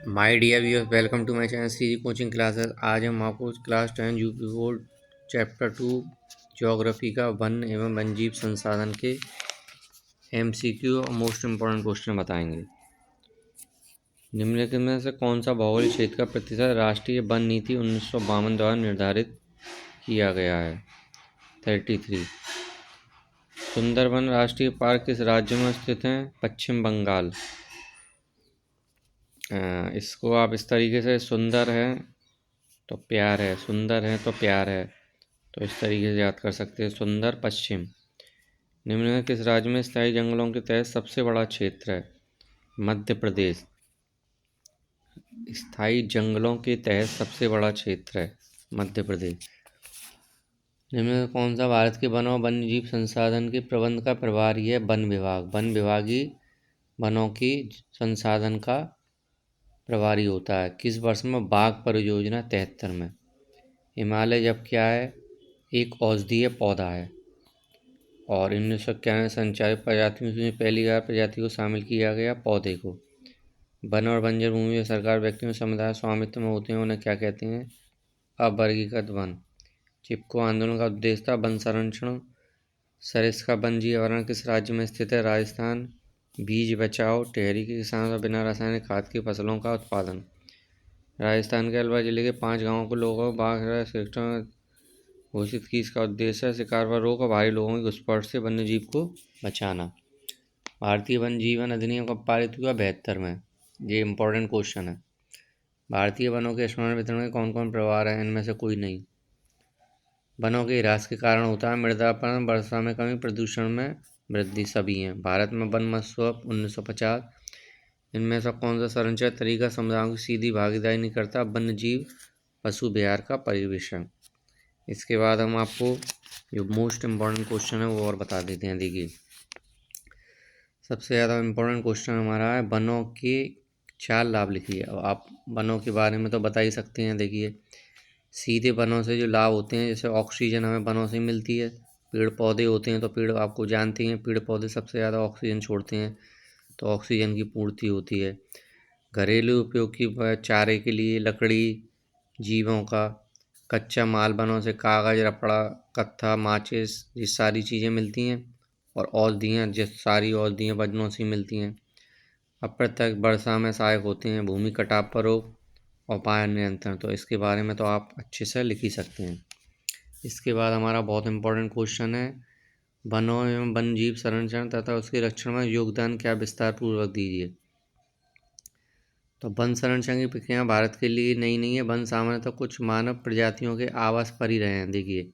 My dear viewers, welcome to my channel C coaching classes. आज हम आपको class 10 UP board chapter 2 geography का वन एवं वन्यजीव संसाधन के एमसीक्यू और मोस्ट इम्पॉर्टेंट क्वेश्चन बताएंगे। निम्नलिखित में से कौन सा भौगोलिक क्षेत्र का प्रतिशत राष्ट्रीय वन नीति 1952 द्वारा निर्धारित किया गया है? 33। सुंदरबन राष्ट्रीय पार्क किस राज्य में स्थित है? पश्चिम बंगाल। इसको आप इस तरीके से सुंदर है तो प्यार है, सुंदर है तो प्यार है, तो इस तरीके से याद कर सकते हैं। सुंदर पश्चिम। निम्न में किस राज्य में स्थायी जंगलों के तहत सबसे बड़ा क्षेत्र है? मध्य प्रदेश। स्थायी जंगलों के तहत सबसे बड़ा क्षेत्र है मध्य प्रदेश। निम्न में कौन सा भारत के वन और वन्यजीव संसाधन के प्रबंध का प्रभारी है? वन विभाग। वन विभागी वनों की संसाधन का प्रभारी होता है। किस वर्ष में बाघ परियोजना? 73 में। हिमालय जब क्या है? एक औषधीय पौधा है। और 1991 संचालित प्रजातियों में पहली बार प्रजाति को शामिल किया गया, पौधे को। वन और बंजर भूमि में सरकार, व्यक्तियों, समुदाय स्वामित्व में होते हैं, उन्हें क्या कहते हैं? अवर्गीकृत वन। चिपको आंदोलन का उद्देश्य था वन संरक्षण। सरिस्का वन जीवावरण किस राज्य में स्थित है? राजस्थान। बीज बचाओ, टेहरी के किसानों का बिना रासायनिक खाद की फसलों का उत्पादन। राजस्थान के अलवर जिले के 5 गांवों को लोगों को बाघ सेक्टर में घोषित की। इसका उद्देश्य है शिकार पर रोक और भारी लोगों की घुसपैठ से वन्य जीव को बचाना। भारतीय वन जीवन अधिनियम कब पारित हुआ? 72 में। ये इंपॉर्टेंट क्वेश्चन है। भारतीय वनों के स्मरण वितरण में कौन कौन प्रभार है? इनमें से कोई नहीं। वनों के ह्रास के कारण होता है मृदापरण, वर्षा में कमी, प्रदूषण में वृद्धि, सभी हैं। भारत में वन महोत्सव 1950। इनमें से कौन सा संरक्षण तरीका समुदायों की सीधी भागीदारी नहीं करता? वन्य जीव पशु विहार का परिवेशन। इसके बाद हम आपको जो मोस्ट इम्पॉर्टेंट क्वेश्चन है वो और बता देते हैं। देखिए, सबसे ज़्यादा इम्पोर्टेंट क्वेश्चन हमारा है वनों के 4 लाभ लिखिए। अब आप वनों के बारे में तो बता ही सकते हैं। देखिए, सीधे वनों से जो लाभ होते हैं, जैसे ऑक्सीजन हमें वनों से मिलती है। पेड़ पौधे होते हैं तो पेड़ आपको जानते हैं, पेड़ पौधे सबसे ज़्यादा ऑक्सीजन छोड़ते हैं, तो ऑक्सीजन की पूर्ति होती है। घरेलू उपयोग की चारे के लिए लकड़ी, जीवों का कच्चा माल, वनों से कागज़, रपड़ा, कत्था, माचिस, ये सारी चीज़ें मिलती हैं। और औषधियाँ, जिस सारी औषधियाँ वनों से मिलती हैं। अप्रत्यक्ष वर्षा में सहायक होते हैं। भूमि कटाव पर रोक और पानी नियंत्रण, तो इसके बारे में तो आप अच्छे से लिख ही सकते हैं। इसके बाद हमारा बहुत इम्पोर्टेंट क्वेश्चन है वनों एवं वन्य जीव संरक्षण तथा उसके रक्षण में योगदान क्या? विस्तार पूर्वक दीजिए। तो वन संरक्षण की प्रक्रिया भारत के लिए नई नहीं है। वन सामान्यतः कुछ मानव प्रजातियों के आवास पर ही रहे हैं। देखिए,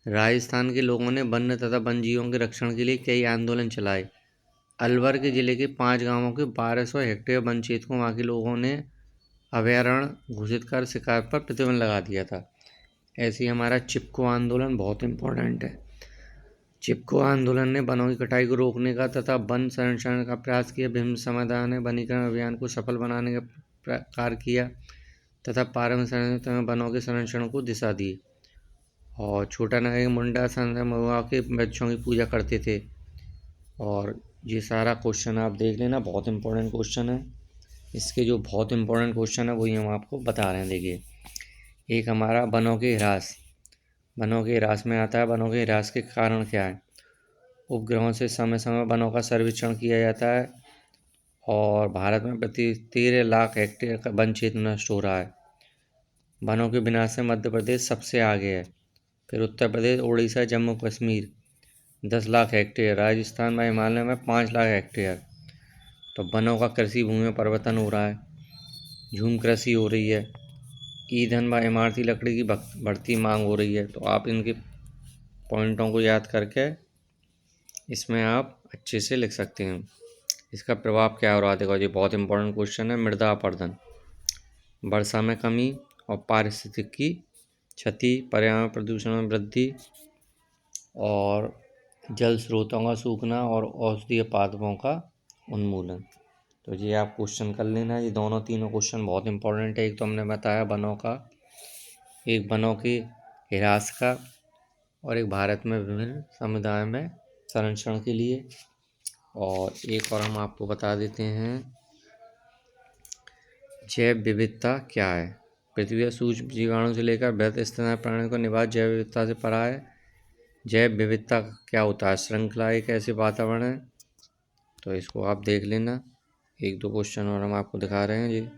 राजस्थान के लोगों ने वन्य तथा वन जीवों के रक्षण के लिए कई आंदोलन चलाए। अलवर के जिले के 5 गांवों के 1200 हेक्टेयर वन क्षेत्र को वहाँ के लोगों ने अभयारण्य घोषित कर शिकार पर प्रतिबंध लगा दिया था। ऐसे ही हमारा चिपको आंदोलन बहुत इम्पोर्टेंट है। चिपको आंदोलन ने वनों की कटाई को रोकने का तथा वन संरक्षण का प्रयास किया। विभिन्न समुदायों ने वनीकरण अभियान को सफल बनाने का कार्य किया तथा पारंपरिक वनों के संरक्षण को दिशा दी। और छोटा नागरिक मुंडा संत महुआ के वृक्षों की पूजा करते थे। और ये सारा क्वेश्चन आप देख लेना, बहुत इंपॉर्टेंट क्वेश्चन है। इसके जो बहुत इंपॉर्टेंट क्वेश्चन है वही हम आपको बता रहे हैं। देखिए, एक हमारा वनों के ह्रास। वनों के ह्रास में आता है वनों के ह्रास के कारण क्या है? उपग्रहों से समय समय वनों का सर्वेक्षण किया जाता है। और भारत में प्रति 13 लाख हेक्टेयर का वन क्षेत्र नष्ट हो रहा है। वनों के विनाश से मध्य प्रदेश सबसे आगे है। फिर उत्तर प्रदेश, उड़ीसा, जम्मू कश्मीर 10 लाख हेक्टेयर, राजस्थान व हिमालय में 5 लाख हेक्टेयर। तो वनों का कृषि भूमि में परिवर्तन हो रहा है, झूम कृषि हो रही है, ईंधन व इमारती लकड़ी की बढ़ती मांग हो रही है। तो आप इनके पॉइंटों को याद करके इसमें आप अच्छे से लिख सकते हैं। इसका प्रभाव क्या हो रहा है? देखो, ये बहुत इंपॉर्टेंट क्वेश्चन है। मृदा अपरदन, वर्षा में कमी और पारिस्थितिकी क्षति, पर्यावरण प्रदूषण में वृद्धि और जल स्रोतों का सूखना और औषधीय पादपों का उन्मूलन। तो ये आप क्वेश्चन कर लेना। ये दोनों तीनों क्वेश्चन बहुत इंपॉर्टेंट है। एक तो हमने बताया वनों का, एक वनों के ह्रास का, और एक भारत में विभिन्न समुदाय में संरक्षण के लिए। और एक और हम आपको बता देते हैं जैव विविधता क्या है? पृथ्वी या सूक्ष्म जीवाणु से लेकर बृहत स्तनधारी प्राणियों का निवास जैव विविधता से परा है। जैव विविधता क्या होता है? श्रृंखला एक ऐसे वातावरण है। तो इसको आप देख लेना, एक दो क्वेश्चन और हम आपको दिखा रहे हैं जी।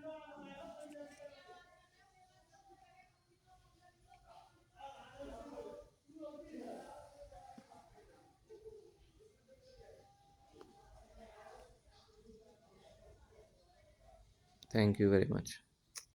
Thank you very much.